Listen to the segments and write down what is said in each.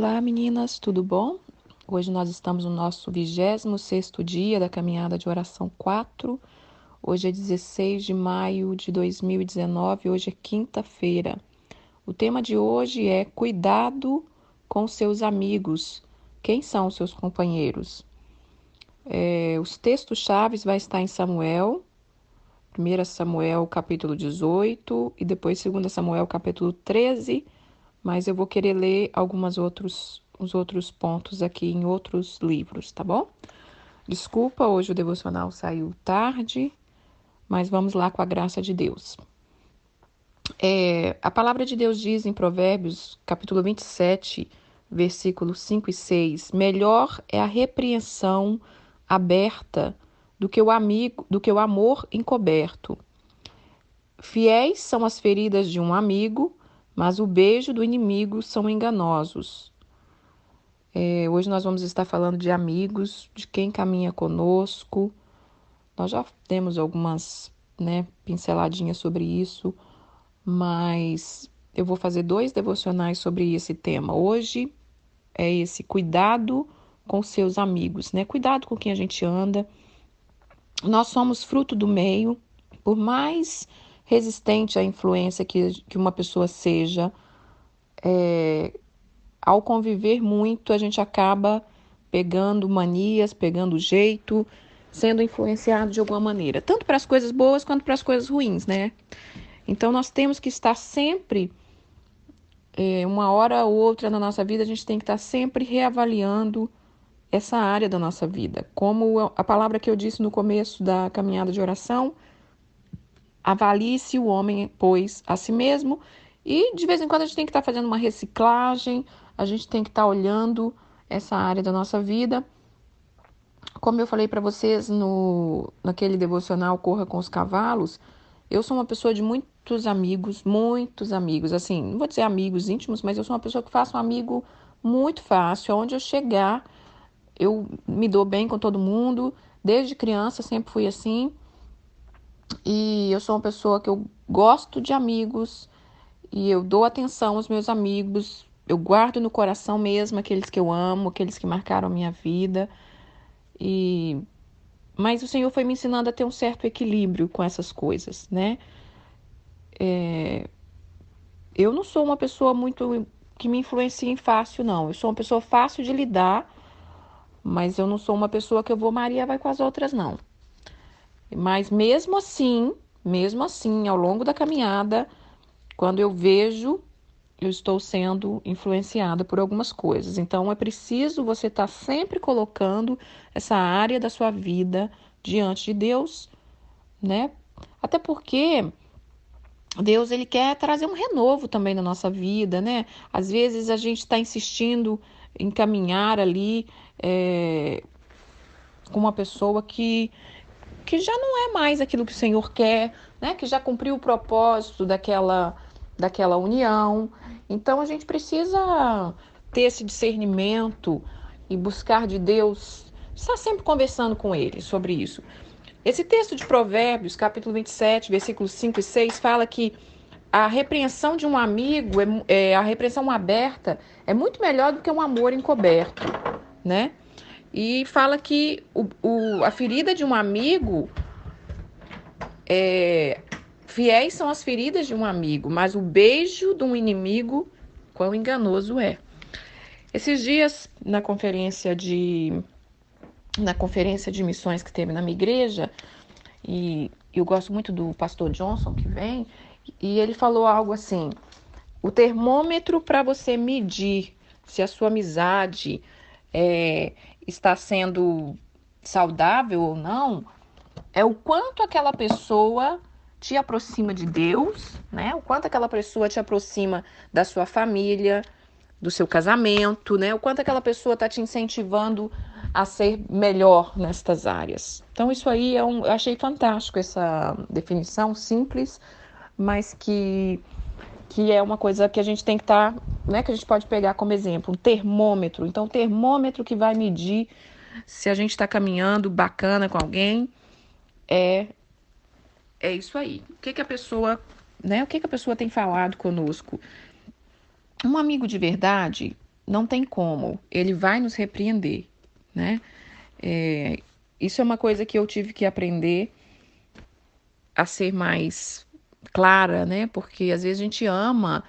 Olá, meninas, tudo bom? Hoje nós estamos no nosso 26º dia da caminhada de oração 4. Hoje é 16 de maio de 2019, hoje é quinta-feira. O tema de hoje é cuidado com seus amigos. Quem são os seus companheiros? Os textos-chaves vai estar em Samuel, 1 Samuel capítulo 18 e depois 2 Samuel capítulo 13, mas eu vou querer ler os outros pontos aqui em outros livros, tá bom? Desculpa, hoje o devocional saiu tarde, mas vamos lá com a graça de Deus. A palavra de Deus diz em Provérbios, capítulo 27, versículos 5 e 6, melhor é a repreensão aberta do que o amor encoberto. Fiéis são as feridas de um amigo, mas o beijo do inimigo são enganosos. Hoje nós vamos estar falando de amigos, de quem caminha conosco. Nós já temos algumas, pinceladinhas sobre isso, mas eu vou fazer 2 devocionais sobre esse tema. Hoje é esse cuidado com seus amigos, Cuidado com quem a gente anda. Nós somos fruto do meio, por mais resistente à influência que uma pessoa seja, ao conviver muito, a gente acaba pegando manias, pegando jeito, sendo influenciado de alguma maneira, tanto para as coisas boas quanto para as coisas ruins, Então, nós temos que estar sempre, uma hora ou outra na nossa vida, a gente tem que estar sempre reavaliando essa área da nossa vida. Como a palavra que eu disse no começo da caminhada de oração, avalie-se o homem, pois, a si mesmo. E, de vez em quando, a gente tem que estar fazendo uma reciclagem, a gente tem que estar olhando essa área da nossa vida. Como eu falei para vocês naquele devocional Corra com os Cavalos, eu sou uma pessoa de muitos amigos, assim, não vou dizer amigos íntimos, mas eu sou uma pessoa que faço um amigo muito fácil. Aonde eu chegar, eu me dou bem com todo mundo. Desde criança sempre fui assim. E eu sou uma pessoa que eu gosto de amigos e eu dou atenção aos meus amigos. Eu guardo no coração mesmo aqueles que eu amo, aqueles que marcaram a minha vida. Mas o Senhor foi me ensinando a ter um certo equilíbrio com essas coisas, Eu não sou uma pessoa muito que me influencia em fácil, não. Eu sou uma pessoa fácil de lidar, mas eu não sou uma pessoa que eu vou Maria vai com as outras, não. Mas mesmo assim, ao longo da caminhada, quando eu vejo, eu estou sendo influenciada por algumas coisas. Então, é preciso você estar sempre colocando essa área da sua vida diante de Deus, Até porque Deus, ele quer trazer um renovo também na nossa vida, Às vezes a gente está insistindo em caminhar ali com uma pessoa que já não é mais aquilo que o Senhor quer, Que já cumpriu o propósito daquela união. Então, a gente precisa ter esse discernimento e buscar de Deus, estar sempre conversando com Ele sobre isso. Esse texto de Provérbios, capítulo 27, versículos 5 e 6, fala que a repreensão de um amigo, a repreensão aberta, é muito melhor do que um amor encoberto, E fala que a ferida de um amigo, fiéis são as feridas de um amigo, mas o beijo de um inimigo, quão enganoso é. Esses dias, na conferência de missões que teve na minha igreja, e eu gosto muito do pastor Johnson que vem, e ele falou algo assim: o termômetro para você medir se a sua amizade está sendo saudável ou não, é o quanto aquela pessoa te aproxima de Deus, O quanto aquela pessoa te aproxima da sua família, do seu casamento, O quanto aquela pessoa está te incentivando a ser melhor nestas áreas. Então, isso aí eu achei fantástico, essa definição simples, mas que é uma coisa que a gente tem que estar, que a gente pode pegar como exemplo, um termômetro. Então, o termômetro que vai medir se a gente está caminhando bacana com alguém é isso aí. O que a pessoa, o que a pessoa tem falado conosco? Um amigo de verdade, não tem como, ele vai nos repreender, né? Isso é uma coisa que eu tive que aprender a ser mais clara, né? Porque às vezes a gente ama,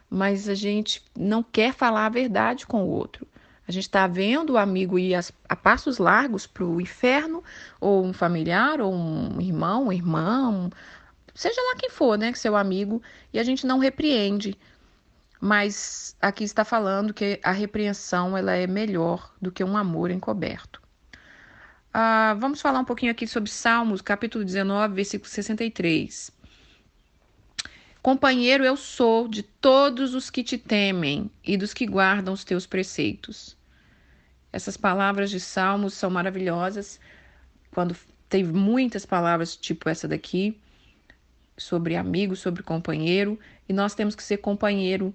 mas a gente não quer falar a verdade com o outro. A gente está vendo o amigo ir a passos largos para o inferno, ou um familiar, ou um irmão, uma irmã, seja lá quem for, né, que seu amigo, e a gente não repreende. Mas aqui está falando que a repreensão ela é melhor do que um amor encoberto. Vamos falar um pouquinho aqui sobre Salmos, capítulo 19, versículo 63. Companheiro eu sou de todos os que te temem e dos que guardam os teus preceitos. Essas palavras de Salmos são maravilhosas. Quando tem muitas palavras tipo essa daqui, sobre amigo, sobre companheiro, e nós temos que ser companheiro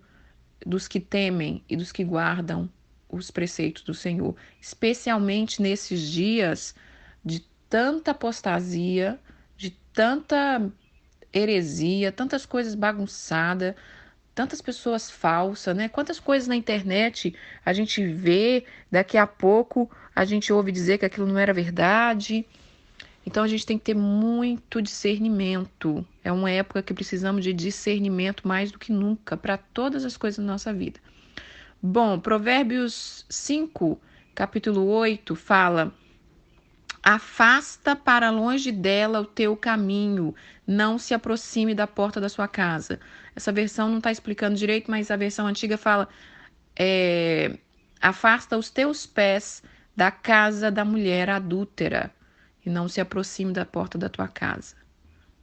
dos que temem e dos que guardam os preceitos do Senhor, especialmente nesses dias de tanta apostasia, de tanta heresia, tantas coisas bagunçadas, tantas pessoas falsas, né? Quantas coisas na internet a gente vê, daqui a pouco a gente ouve dizer que aquilo não era verdade. Então a gente tem que ter muito discernimento. É uma época que precisamos de discernimento mais do que nunca para todas as coisas da nossa vida. Bom, Provérbios 5, capítulo 8, fala: afasta para longe dela o teu caminho, não se aproxime da porta da sua casa. Essa versão não está explicando direito, mas a versão antiga fala: afasta os teus pés da casa da mulher adúltera e não se aproxime da porta da tua casa,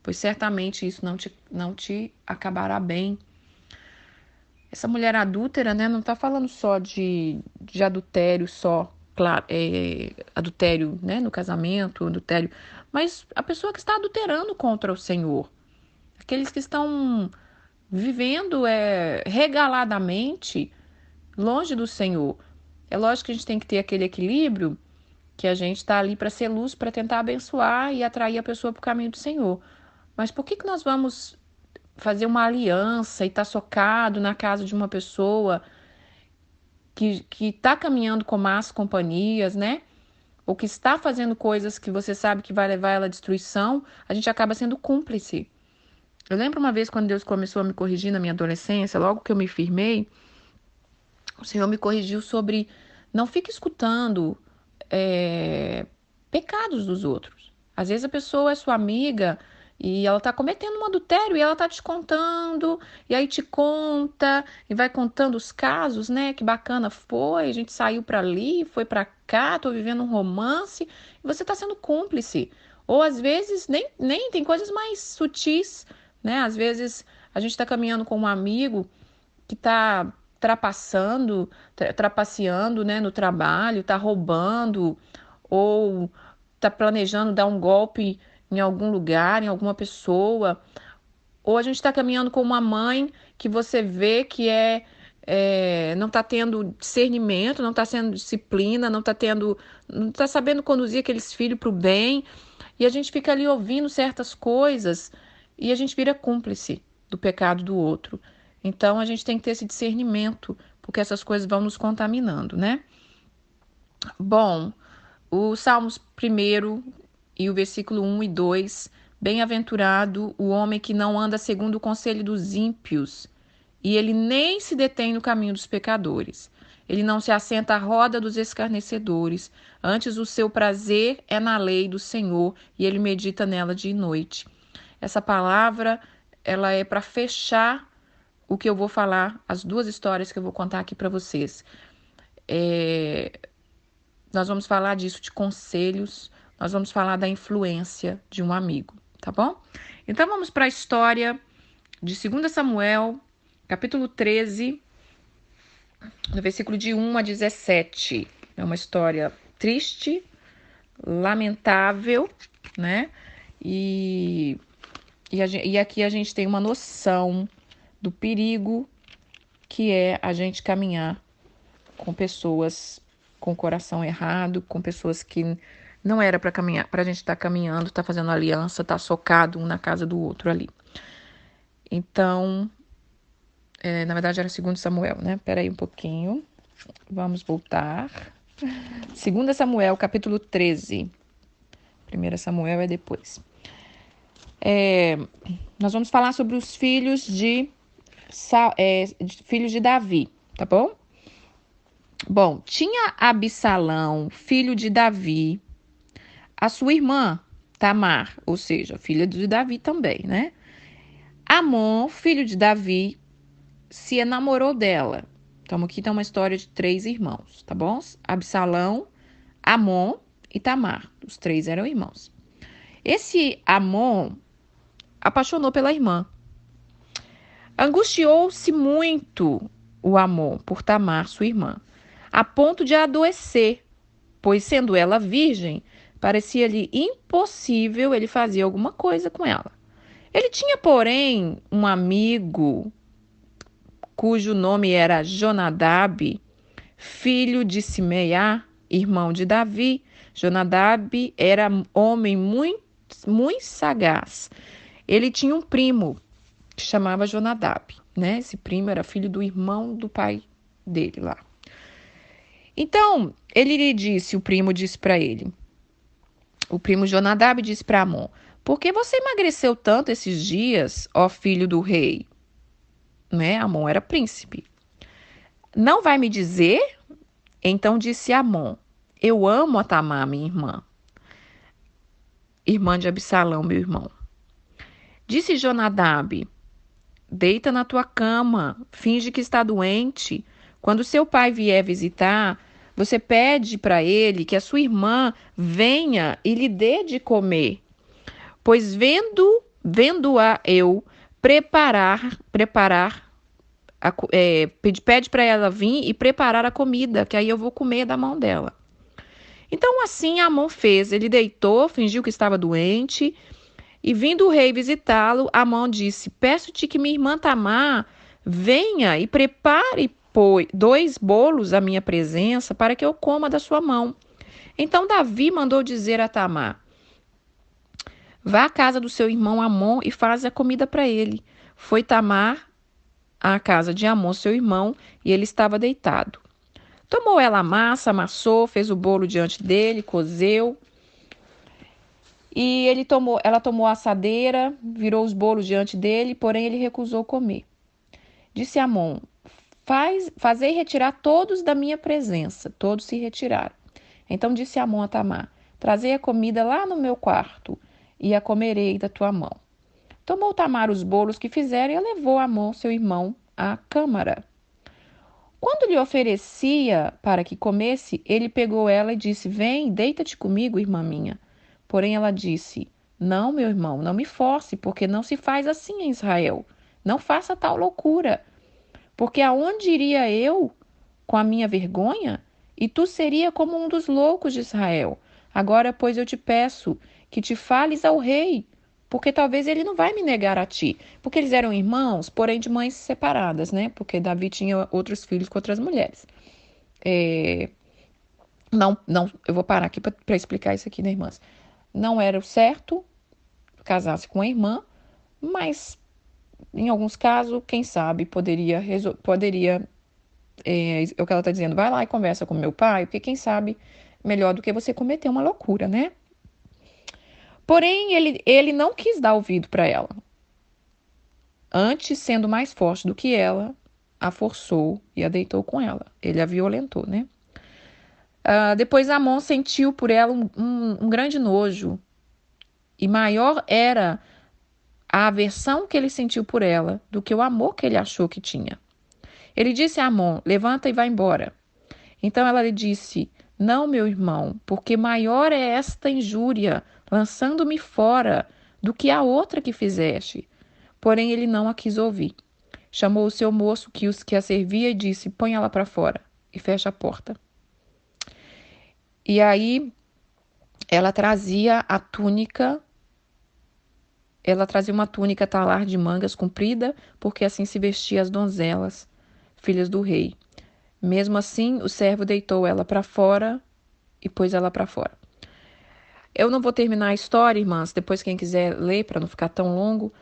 pois certamente isso não te acabará bem. Essa mulher adúltera, né, não está falando só de adultério, só, claro, adultério, né, no casamento, adultério, mas a pessoa que está adulterando contra o Senhor, aqueles que estão vivendo regaladamente longe do Senhor. É lógico que a gente tem que ter aquele equilíbrio, que a gente está ali para ser luz, para tentar abençoar e atrair a pessoa para o caminho do Senhor. Mas por que nós vamos fazer uma aliança e estar socado na casa de uma pessoa que está caminhando com más companhias, né? Ou que está fazendo coisas que você sabe que vai levar ela à destruição? A gente acaba sendo cúmplice. Eu lembro uma vez quando Deus começou a me corrigir na minha adolescência, logo que eu me firmei, o Senhor me corrigiu sobre não fique escutando pecados dos outros. Às vezes a pessoa é sua amiga e ela está cometendo um adultério e ela está te contando, e aí te conta, e vai contando os casos, né? Que bacana foi, a gente saiu para ali, foi para cá, tô vivendo um romance, e você está sendo cúmplice. Ou às vezes nem tem coisas mais sutis, né? Às vezes a gente está caminhando com um amigo que está trapaceando, né, no trabalho, está roubando, ou está planejando dar um golpe em algum lugar, em alguma pessoa, ou a gente está caminhando com uma mãe que você vê que não está tendo discernimento, não está sendo disciplina, não está sabendo conduzir aqueles filhos para o bem, e a gente fica ali ouvindo certas coisas e a gente vira cúmplice do pecado do outro. Então a gente tem que ter esse discernimento, porque essas coisas vão nos contaminando, né? Bom, o Salmos 1 e o versículo 1 e 2, bem-aventurado o homem que não anda segundo o conselho dos ímpios, e ele nem se detém no caminho dos pecadores. Ele não se assenta à roda dos escarnecedores, antes o seu prazer é na lei do Senhor, e ele medita nela dia e noite. Essa palavra, ela é para fechar o que eu vou falar, as duas histórias que eu vou contar aqui para vocês. Nós vamos falar disso, de conselhos, nós vamos falar da influência de um amigo, tá bom? Então vamos para a história de 2 Samuel, capítulo 13, no versículo de 1 a 17. É uma história triste, lamentável, né? E aqui a gente tem uma noção do perigo que é a gente caminhar com pessoas com o coração errado, com pessoas que não era para caminhar, para a gente estar caminhando, estar fazendo aliança, estar socado um na casa do outro ali. Então, na verdade era 2 Samuel, né? Pera aí um pouquinho. Vamos voltar. 2 Samuel, capítulo 13. 1 Samuel é depois. Nós vamos falar sobre os filhos de Davi, tá bom? Bom, tinha Absalão, filho de Davi, a sua irmã Tamar, ou seja, filha de Davi também, né? Amon, filho de Davi, se enamorou dela. Então aqui tem uma história de 3 irmãos, tá bom? Absalão, Amon e Tamar. Os 3 eram irmãos. Esse Amon apaixonou pela irmã. Angustiou-se muito o Amon por Tamar, sua irmã, a ponto de adoecer, pois sendo ela virgem, parecia-lhe impossível ele fazer alguma coisa com ela. Ele tinha, porém, um amigo cujo nome era Jonadab, filho de Simeiá, irmão de Davi. Jonadab era homem muito, muito sagaz. Ele tinha um primo que chamava Jonadab, né? Esse primo era filho do irmão do pai dele lá. Então, o primo disse para ele, o primo Jonadab disse para Amon: por que você emagreceu tanto esses dias, ó filho do rei? Né? Amon era príncipe. Não vai me dizer? Então disse Amon: eu amo a Tamar, minha irmã de Absalão, meu irmão. Disse Jonadab: deita na tua cama, finge que está doente. Quando seu pai vier visitar, você pede para ele que a sua irmã venha e lhe dê de comer. Pois vendo-a eu pede para ela vir e preparar a comida, que aí eu vou comer da mão dela. Então assim Amon fez, ele deitou, fingiu que estava doente, e vindo o rei visitá-lo, Amon disse: peço-te que minha irmã Tamar venha e prepare 2 bolos à minha presença para que eu coma da sua mão. Então Davi mandou dizer a Tamar: vá à casa do seu irmão Amon e faz a comida para ele. Foi Tamar à casa de Amon, seu irmão, e ele estava deitado. Tomou ela a massa, amassou, fez o bolo diante dele, cozeu. E ela tomou a assadeira, virou os bolos diante dele, porém ele recusou comer. Disse Amon: fazei retirar todos da minha presença. Todos se retiraram. Então disse Amon a Tamar: trazei a comida lá no meu quarto, e a comerei da tua mão. Tomou Tamar os bolos que fizeram e a levou Amon, seu irmão, à câmara. Quando lhe oferecia para que comesse, ele pegou ela e disse: vem, deita-te comigo, irmã minha. Porém ela disse: não, meu irmão, não me force, porque não se faz assim em Israel. Não faça tal loucura. Porque aonde iria eu com a minha vergonha? E tu seria como um dos loucos de Israel. Agora, pois, eu te peço que te fales ao rei, porque talvez ele não vai me negar a ti. Porque eles eram irmãos, porém de mães separadas, né? Porque Davi tinha outros filhos com outras mulheres. Não, eu vou parar aqui para explicar isso aqui, né, irmãs? Não era o certo casar-se com a irmã, mas em alguns casos, quem sabe, poderia é o que ela está dizendo, vai lá e conversa com meu pai, porque quem sabe melhor do que você cometer uma loucura, né? Porém, ele não quis dar ouvido para ela. Antes, sendo mais forte do que ela, a forçou e a deitou com ela. Ele a violentou, né? Depois Amon sentiu por ela um grande nojo. E maior era a aversão que ele sentiu por ela do que o amor que ele achou que tinha. Ele disse a Amon: levanta e vai embora. Então ela lhe disse: não, meu irmão, porque maior é esta injúria, lançando-me fora, do que a outra que fizeste. Porém ele não a quis ouvir. Chamou o seu moço que a servia e disse: põe ela para fora e fecha a porta. E aí ela trazia uma túnica talar de mangas comprida, porque assim se vestia as donzelas, filhas do rei. Mesmo assim, o servo deitou ela para fora e pôs ela para fora. Eu não vou terminar a história, irmãs, depois quem quiser ler, para não ficar tão longo,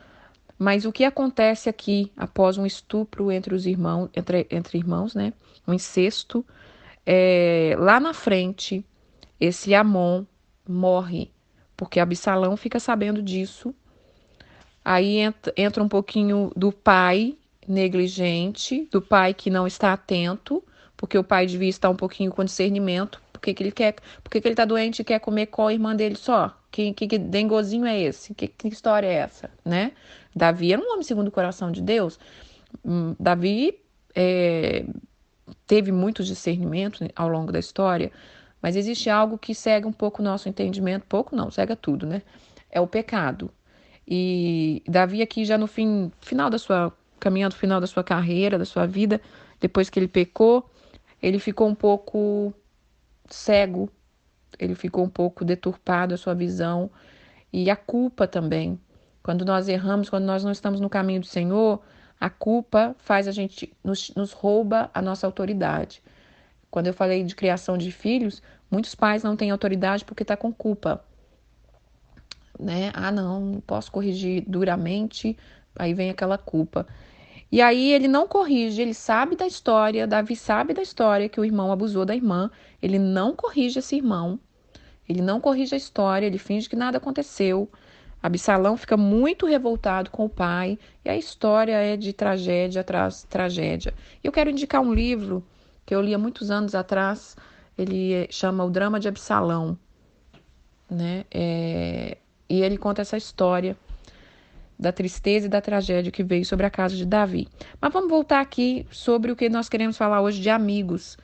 Mas o que acontece aqui após um estupro entre os irmãos, entre irmãos, né? Um incesto, lá na frente, esse Amon morre, porque Absalão fica sabendo disso. Aí entra um pouquinho do pai negligente, do pai que não está atento, porque o pai devia estar um pouquinho com discernimento. Porque ele tá doente e quer comer com a irmã dele só? Que dengozinho é esse? Que história é essa, né? Davi era um homem segundo o coração de Deus. Davi teve muitos discernimentos ao longo da história, mas existe algo que cega um pouco o nosso entendimento. Pouco não, cega tudo, né? É o pecado. E Davi aqui já no final da sua caminhando, final da sua carreira, da sua vida, depois que ele pecou, ele ficou um pouco cego, ele ficou um pouco deturpado a sua visão, e a culpa também. Quando nós erramos, quando nós não estamos no caminho do Senhor, a culpa faz a gente, nos rouba a nossa autoridade. Quando eu falei de criação de filhos, muitos pais não têm autoridade porque está com culpa, né? Não posso corrigir duramente, aí vem aquela culpa. E aí ele não corrige, ele sabe da história, Davi sabe da história que o irmão abusou da irmã, ele não corrige esse irmão, ele não corrige a história, ele finge que nada aconteceu. Absalão fica muito revoltado com o pai, e a história é de tragédia atrás tragédia. Eu quero indicar um livro que eu li há muitos anos atrás, ele chama O Drama de Absalão, né? E ele conta essa história da tristeza e da tragédia que veio sobre a casa de Davi. Mas vamos voltar aqui sobre o que nós queremos falar hoje de amigos.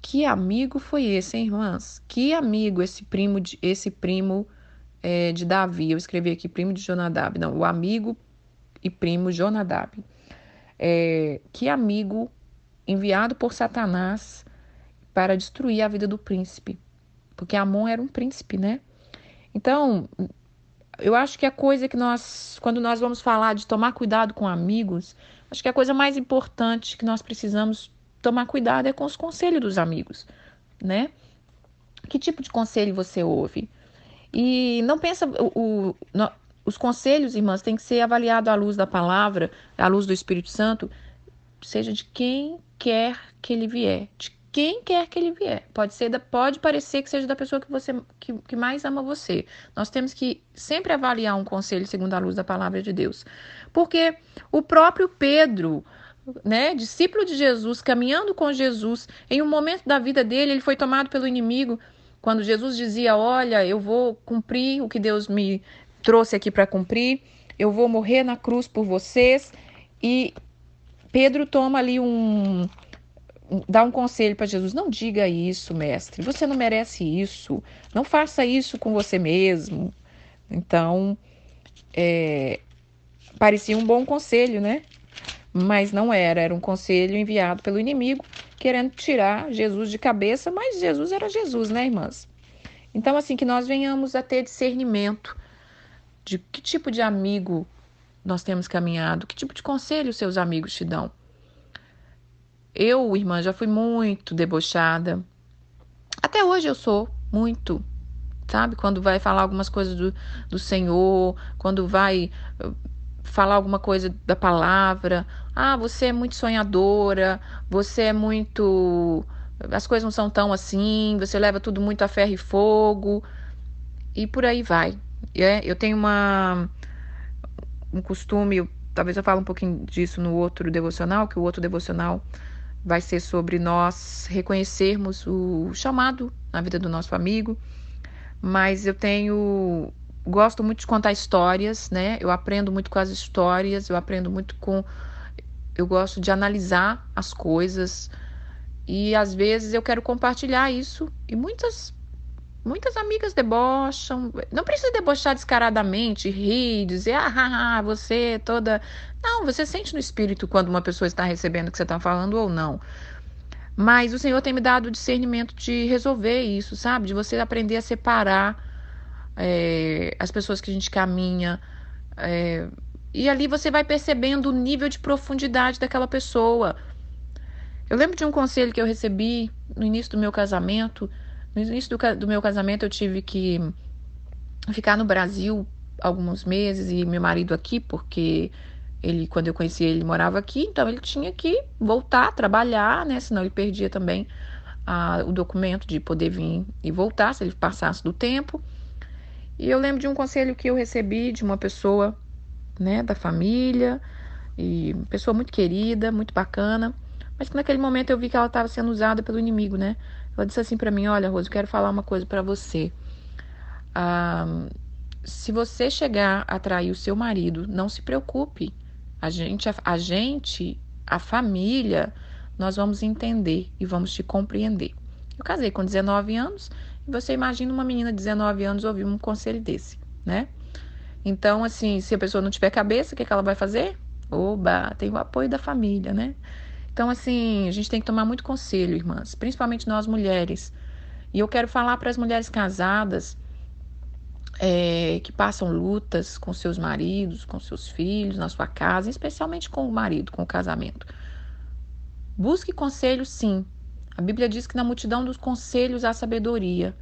Que amigo foi esse, hein, irmãs? Que amigo esse primo de Davi. Eu escrevi aqui primo de Jonadab. Não, o amigo e primo Jonadab. Que amigo enviado por Satanás para destruir a vida do príncipe. Porque Amon era um príncipe, né? Então, eu acho que a coisa que quando nós vamos falar de tomar cuidado com amigos, acho que a coisa mais importante que nós precisamos tomar cuidado é com os conselhos dos amigos, né? Que tipo de conselho você ouve? E não pensa, os conselhos, irmãs, têm que ser avaliados à luz da palavra, à luz do Espírito Santo, seja de quem quer que ele vier, de quem quer que ele vier. Pode parecer que seja da pessoa que mais ama você. Nós temos que sempre avaliar um conselho segundo a luz da palavra de Deus. Porque o próprio Pedro, né, discípulo de Jesus, caminhando com Jesus, em um momento da vida dele, ele foi tomado pelo inimigo, quando Jesus dizia, olha, eu vou cumprir o que Deus me trouxe aqui para cumprir, eu vou morrer na cruz por vocês, e Pedro toma ali dá um conselho para Jesus, não diga isso, mestre, você não merece isso, não faça isso com você mesmo. Então, parecia um bom conselho, né? Mas não era um conselho enviado pelo inimigo, querendo tirar Jesus de cabeça, mas Jesus era Jesus, né, irmãs? Então, assim, que nós venhamos a ter discernimento de que tipo de amigo nós temos caminhado, que tipo de conselho seus amigos te dão. Eu, irmã, já fui muito debochada. Até hoje eu sou muito, sabe? Quando vai falar algumas coisas do Senhor, quando vai falar alguma coisa da palavra. Você é muito sonhadora, você é muito... As coisas não são tão assim, você leva tudo muito a ferro e fogo. E por aí vai. Eu tenho um costume, talvez eu fale um pouquinho disso no outro devocional, que o outro devocional vai ser sobre nós reconhecermos o chamado na vida do nosso amigo, mas gosto muito de contar histórias, né? Eu aprendo muito com as histórias, eu gosto de analisar as coisas, e às vezes eu quero compartilhar isso, e muitas amigas debocham, não precisa debochar descaradamente, rir, dizer, você toda... Não, você sente no espírito quando uma pessoa está recebendo o que você está falando ou não. Mas o Senhor tem me dado o discernimento de resolver isso, sabe? De você aprender a separar as pessoas que a gente caminha. E ali você vai percebendo o nível de profundidade daquela pessoa. Eu lembro de um conselho que eu recebi no início do meu casamento. No início do meu casamento eu tive que ficar no Brasil alguns meses e meu marido aqui, porque ele, quando eu conheci ele, morava aqui, então ele tinha que voltar a trabalhar, né? Senão ele perdia também o documento de poder vir e voltar, se ele passasse do tempo. E eu lembro de um conselho que eu recebi de uma pessoa, né, da família, e pessoa muito querida, muito bacana, mas que naquele momento eu vi que ela estava sendo usada pelo inimigo, né? Ela disse assim para mim: olha, Rose, eu quero falar uma coisa para você. Se você chegar a trair o seu marido, não se preocupe. A família, nós vamos entender e vamos te compreender. Eu casei com 19 anos e você imagina uma menina de 19 anos ouvir um conselho desse, né? Então, assim, se a pessoa não tiver cabeça, o que ela vai fazer? Oba, tem o apoio da família, né? Então, assim, a gente tem que tomar muito conselho, irmãs, principalmente nós mulheres. E eu quero falar para as mulheres casadas que passam lutas com seus maridos, com seus filhos, na sua casa, especialmente com o marido, com o casamento. Busque conselho, sim. A Bíblia diz que na multidão dos conselhos há sabedoria.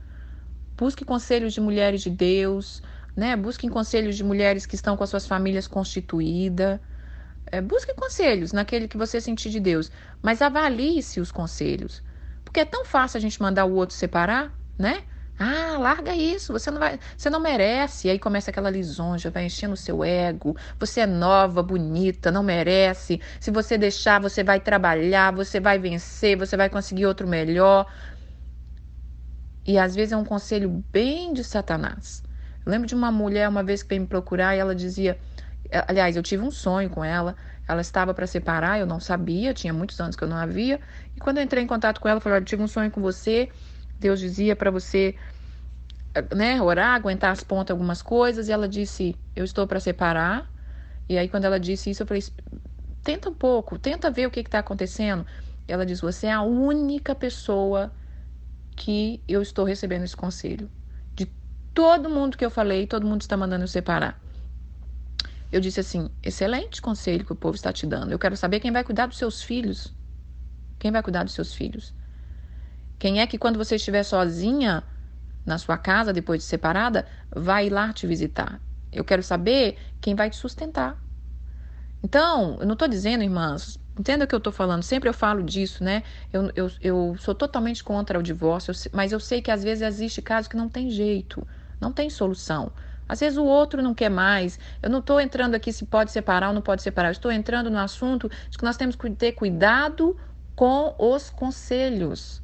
Busque conselhos de mulheres de Deus, né? Busque conselhos de mulheres que estão com as suas famílias constituídas. Busque conselhos naquele que você sentir de Deus, mas avalie-se os conselhos. Porque é tão fácil a gente mandar o outro separar, né? Ah, larga isso, você não merece. E aí começa aquela lisonja, vai enchendo o seu ego. Você é nova, bonita, não merece. Se você deixar, você vai trabalhar, você vai vencer, você vai conseguir outro melhor. E às vezes é um conselho bem de Satanás. Eu lembro de uma mulher uma vez que veio me procurar e ela dizia, aliás, eu tive um sonho com ela. Ela estava para separar, eu não sabia, tinha muitos anos que eu não a via. E quando eu entrei em contato com ela, eu falei: olha, eu tive um sonho com você. Deus dizia para você, né, orar, aguentar as pontas algumas coisas. E ela disse: eu estou para separar. E aí quando ela disse isso, eu falei: tenta um pouco, tenta ver o que está acontecendo. E ela disse: você é a única pessoa que eu estou recebendo esse conselho. De todo mundo que eu falei, todo mundo está mandando eu separar. Eu disse assim: excelente conselho que o povo está te dando. Eu quero saber quem vai cuidar dos seus filhos. Quem vai cuidar dos seus filhos? Quem é que quando você estiver sozinha na sua casa, depois de separada, vai ir lá te visitar? Eu quero saber quem vai te sustentar. Então, eu não estou dizendo, irmãs, entenda o que eu estou falando, sempre eu falo disso, né? Eu sou totalmente contra o divórcio, mas eu sei que às vezes existe casos que não tem jeito, não tem solução. Às vezes o outro não quer mais. Eu não estou entrando aqui se pode separar ou não pode separar. Eu estou entrando no assunto de que nós temos que ter cuidado com os conselhos.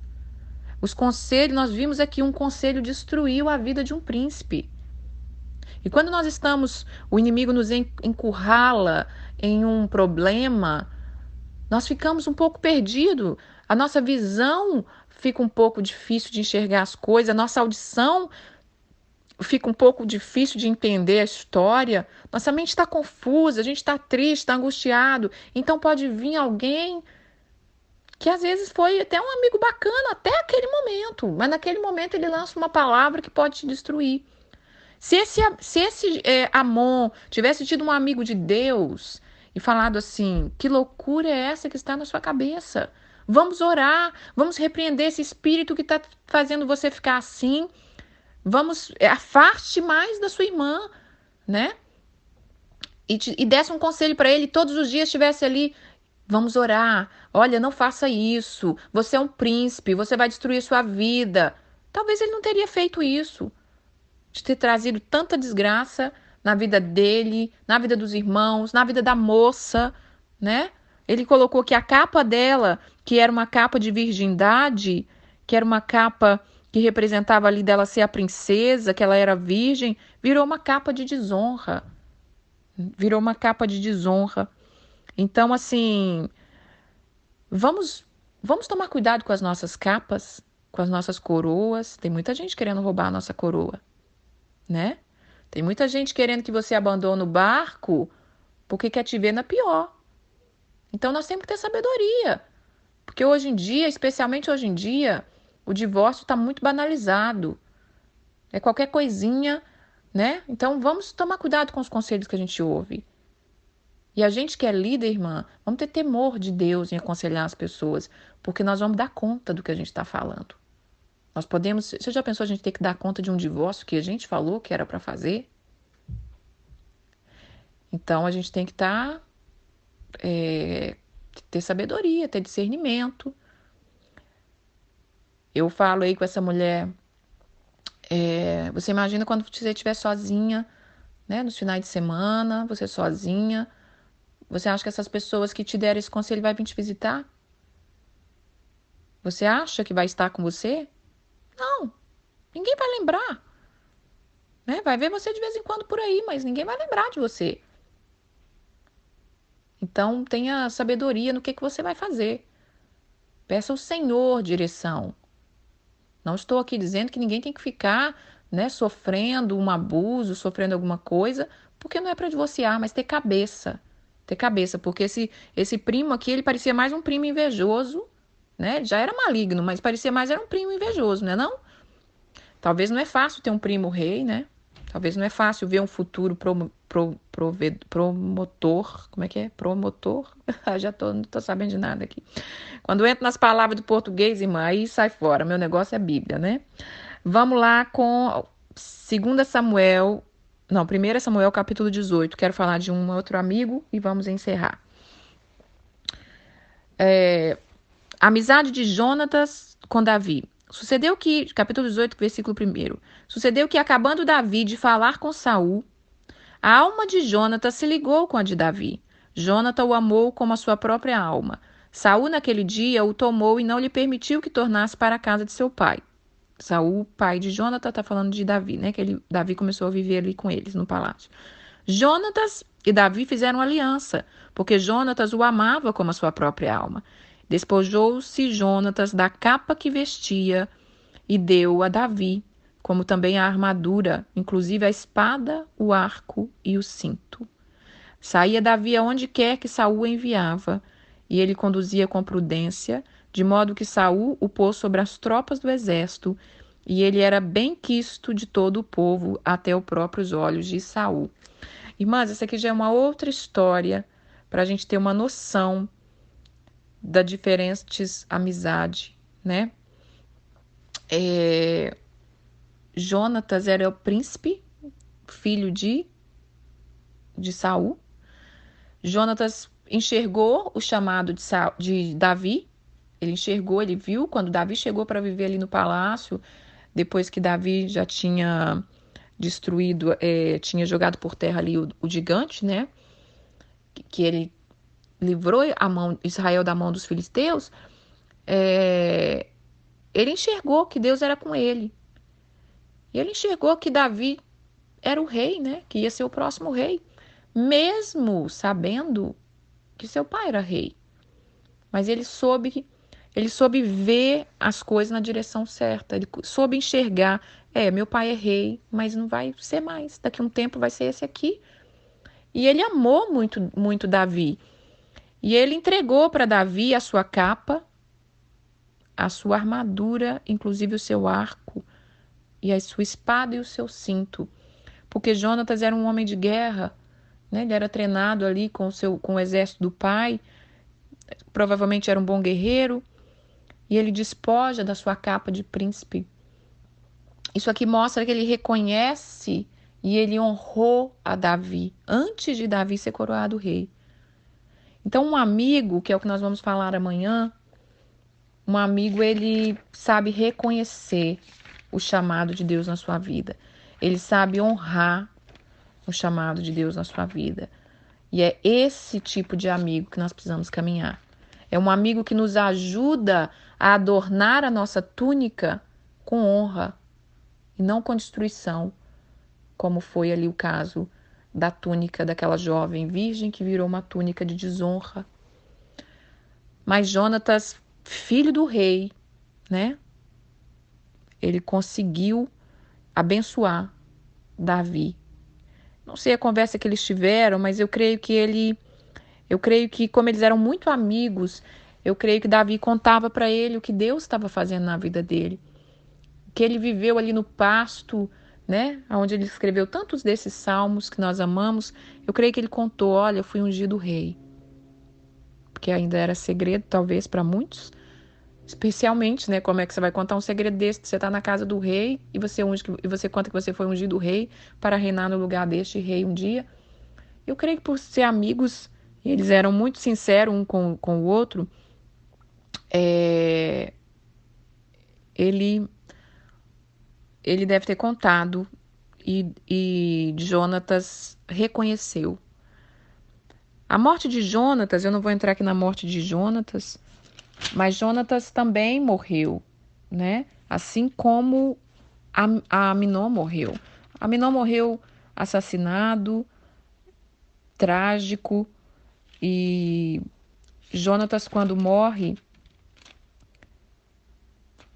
Os conselhos, nós vimos aqui, um conselho destruiu a vida de um príncipe. E quando nós estamos, o inimigo nos encurrala em um problema, nós ficamos um pouco perdidos. A nossa visão fica um pouco difícil de enxergar as coisas, a nossa audição fica um pouco difícil de entender a história. Nossa mente está confusa, a gente está triste, está angustiado. Então pode vir alguém que às vezes foi até um amigo bacana até aquele momento, mas naquele momento ele lança uma palavra que pode te destruir. Se esse Amon tivesse tido um amigo de Deus e falado assim: que loucura é essa que está na sua cabeça? Vamos orar, vamos repreender esse espírito que está fazendo você ficar assim. Vamos, afaste mais da sua irmã, né? E desse um conselho para ele, todos os dias estivesse ali: vamos orar, olha, não faça isso, você é um príncipe, você vai destruir sua vida. Talvez ele não teria feito isso, de ter trazido tanta desgraça na vida dele, na vida dos irmãos, na vida da moça, né? Ele colocou que a capa dela, que era uma capa de virgindade, que era uma capa que representava ali dela ser a princesa, que ela era virgem, virou uma capa de desonra. Virou uma capa de desonra. Então, assim, vamos tomar cuidado com as nossas capas, com as nossas coroas. Tem muita gente querendo roubar a nossa coroa, né? Tem muita gente querendo que você abandone o barco porque quer te ver na pior. Então nós temos que ter sabedoria. Porque hoje em dia, especialmente hoje em dia, o divórcio está muito banalizado. É qualquer coisinha, né? Então vamos tomar cuidado com os conselhos que a gente ouve. E a gente que é líder, irmã, vamos ter temor de Deus em aconselhar as pessoas, porque nós vamos dar conta do que a gente está falando. Nós podemos... Você já pensou a gente ter que dar conta de um divórcio que a gente falou que era para fazer? Então, a gente tem que ter sabedoria, ter discernimento. Eu falo aí com essa mulher, você imagina quando você estiver sozinha, né, nos finais de semana, você sozinha, você acha que essas pessoas que te deram esse conselho vai vir te visitar? Você acha que vai estar com você? Não, ninguém vai lembrar, né? Vai ver você de vez em quando por aí, mas ninguém vai lembrar de você. Então, tenha sabedoria no que você vai fazer. Peça ao Senhor direção. Não estou aqui dizendo que ninguém tem que ficar, né, sofrendo um abuso, sofrendo alguma coisa, porque não é para divorciar, mas ter cabeça. Ter cabeça, porque esse primo aqui, ele parecia mais um primo invejoso, né? Ele já era maligno, mas parecia mais era um primo invejoso, né, não? Talvez não é fácil ter um primo rei, né? Talvez não é fácil ver um futuro promotor. Como é que é? Promotor? Já não tô sabendo de nada aqui. Quando entra nas palavras do português, irmã, aí sai fora. Meu negócio é Bíblia, né? Vamos lá com 2 Samuel. Não, 1 Samuel, capítulo 18. Quero falar de um outro amigo e vamos encerrar. Amizade de Jonatas com Davi. Sucedeu que, capítulo 18, versículo 1. Sucedeu que, acabando Davi de falar com Saul, a alma de Jonatas se ligou com a de Davi. Jonatas o amou como a sua própria alma. Saul, naquele dia, o tomou e não lhe permitiu que tornasse para a casa de seu pai. Saul, pai de Jonatas, está falando de Davi, né? Davi começou a viver ali com eles no palácio. Jonatas e Davi fizeram aliança, porque Jonatas o amava como a sua própria alma. Despojou-se Jonatas da capa que vestia e deu a Davi, como também a armadura, inclusive a espada, o arco e o cinto. Saía Davi aonde quer que Saul o enviava, e ele conduzia com prudência, de modo que Saul o pôs sobre as tropas do exército, e ele era bem quisto de todo o povo, até os próprios olhos de Saul. Irmãs, essa aqui já é uma outra história, para a gente ter uma noção da diferentes amizade, né? Jonatas era o príncipe, filho de Saul. Jonatas enxergou o chamado de Davi. Ele enxergou, ele viu quando Davi chegou para viver ali no palácio, depois que Davi já tinha destruído, tinha jogado por terra ali o gigante, né? Que ele livrou Israel da mão dos filisteus. Ele enxergou que Deus era com ele. E ele enxergou que Davi era o rei, né? Que ia ser o próximo rei. Mesmo sabendo que seu pai era rei. Mas ele soube ver as coisas na direção certa. Ele soube enxergar. Meu pai é rei, mas não vai ser mais. Daqui a um tempo vai ser esse aqui. E ele amou muito, muito Davi. E ele entregou para Davi a sua capa, a sua armadura, inclusive o seu arco, e a sua espada e o seu cinto. Porque Jonatas era um homem de guerra, né? Ele era treinado ali com o exército do pai, provavelmente era um bom guerreiro, e ele despoja da sua capa de príncipe. Isso aqui mostra que ele reconhece e ele honrou a Davi, antes de Davi ser coroado rei. Então, um amigo, que é o que nós vamos falar amanhã, um amigo, ele sabe reconhecer o chamado de Deus na sua vida. Ele sabe honrar o chamado de Deus na sua vida. E é esse tipo de amigo que nós precisamos caminhar. É um amigo que nos ajuda a adornar a nossa túnica com honra e não com destruição, como foi ali o caso da túnica daquela jovem virgem que virou uma túnica de desonra. Mas Jonatas, filho do rei, né? Ele conseguiu abençoar Davi. Não sei a conversa que eles tiveram, mas eu creio que como eles eram muito amigos, eu creio que Davi contava para ele o que Deus estava fazendo na vida dele. Que ele viveu ali no pasto, né? Onde ele escreveu tantos desses salmos que nós amamos. Eu creio que ele contou, olha, eu fui ungido rei. Porque ainda era segredo, talvez, para muitos. Especialmente, né? Como é que você vai contar um segredo desse? Você está na casa do rei e você conta que você foi ungido rei para reinar no lugar deste rei um dia. Eu creio que por ser amigos, eles eram muito sinceros um com o outro, é, ele, ele deve ter contado e Jonatas reconheceu. A morte de Jonatas, eu não vou entrar aqui na morte de Jonatas, mas Jonatas também morreu, né? Assim como a Aminon morreu. Aminon morreu assassinado, trágico, e Jonatas, quando morre,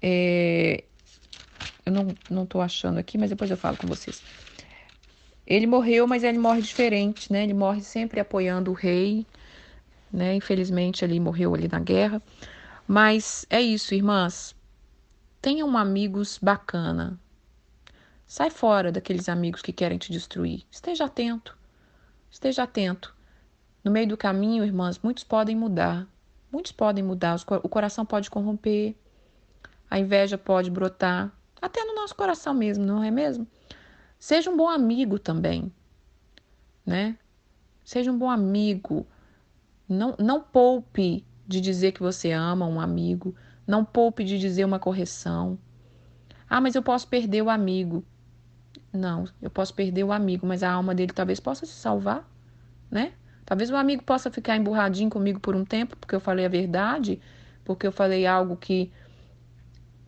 eu não tô achando aqui, mas depois eu falo com vocês. Ele morreu, mas ele morre diferente, né? Ele morre sempre apoiando o rei, né? Infelizmente, ele morreu ali na guerra. Mas é isso, irmãs. Tenham amigos bacana. Sai fora daqueles amigos que querem te destruir. Esteja atento. Esteja atento. No meio do caminho, irmãs, muitos podem mudar. Muitos podem mudar. O coração pode corromper. A inveja pode brotar. Até no nosso coração mesmo, não é mesmo? Seja um bom amigo também, né? Seja um bom amigo. Não poupe de dizer que você ama um amigo. Não poupe de dizer uma correção. Ah, mas eu posso perder o amigo. Não, eu posso perder o amigo, mas a alma dele talvez possa se salvar, né? Talvez o amigo possa ficar emburradinho comigo por um tempo, porque eu falei a verdade, porque eu falei algo que...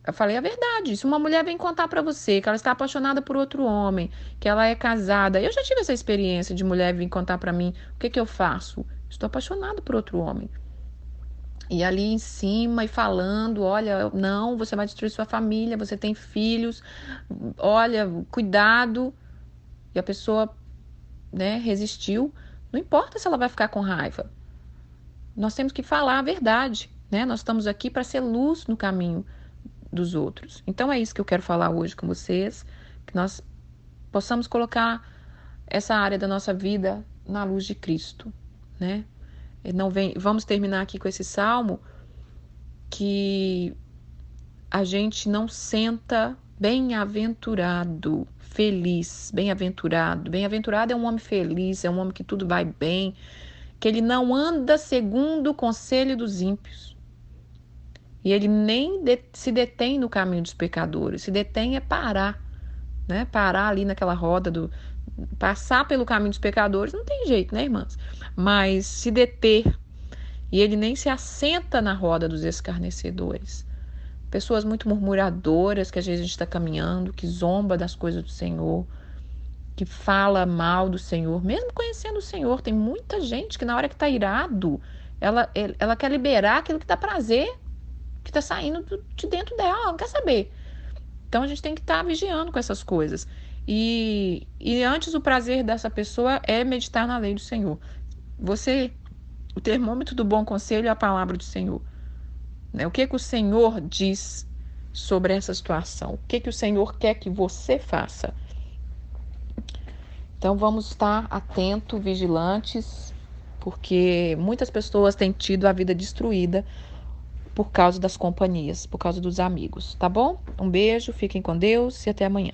Eu falei a verdade. Se uma mulher vem contar pra você que ela está apaixonada por outro homem, que ela é casada... Eu já tive essa experiência de mulher vir contar pra mim o que eu faço. Estou apaixonada por outro homem. E ali em cima e falando, olha, não, você vai destruir sua família, você tem filhos, olha, cuidado. E a pessoa, né, resistiu. Não importa se ela vai ficar com raiva. Nós temos que falar a verdade, né? Nós estamos aqui para ser luz no caminho dos outros. Então é isso que eu quero falar hoje com vocês, que nós possamos colocar essa área da nossa vida na luz de Cristo, né? Vamos terminar aqui com esse salmo, que a gente não senta bem-aventurado, feliz, bem-aventurado. Bem-aventurado é um homem feliz, é um homem que tudo vai bem, que ele não anda segundo o conselho dos ímpios. E ele nem se detém no caminho dos pecadores, se detém é parar, né? Parar ali naquela roda passar pelo caminho dos pecadores, não tem jeito, né, irmãs? Mas se deter, e ele nem se assenta na roda dos escarnecedores. Pessoas muito murmuradoras, que às vezes a gente está caminhando, que zomba das coisas do Senhor, que fala mal do Senhor, mesmo conhecendo o Senhor. Tem muita gente que na hora que está irado, ela quer liberar aquilo que dá prazer, que está saindo de dentro dela, ela não quer saber. Então a gente tem que estar vigiando com essas coisas. E antes o prazer dessa pessoa é meditar na lei do Senhor. O termômetro do bom conselho é a palavra do Senhor. Né? O que o Senhor diz sobre essa situação? O que o Senhor quer que você faça? Então vamos estar atentos, vigilantes, porque muitas pessoas têm tido a vida destruída por causa das companhias, por causa dos amigos, tá bom? Um beijo, fiquem com Deus e até amanhã.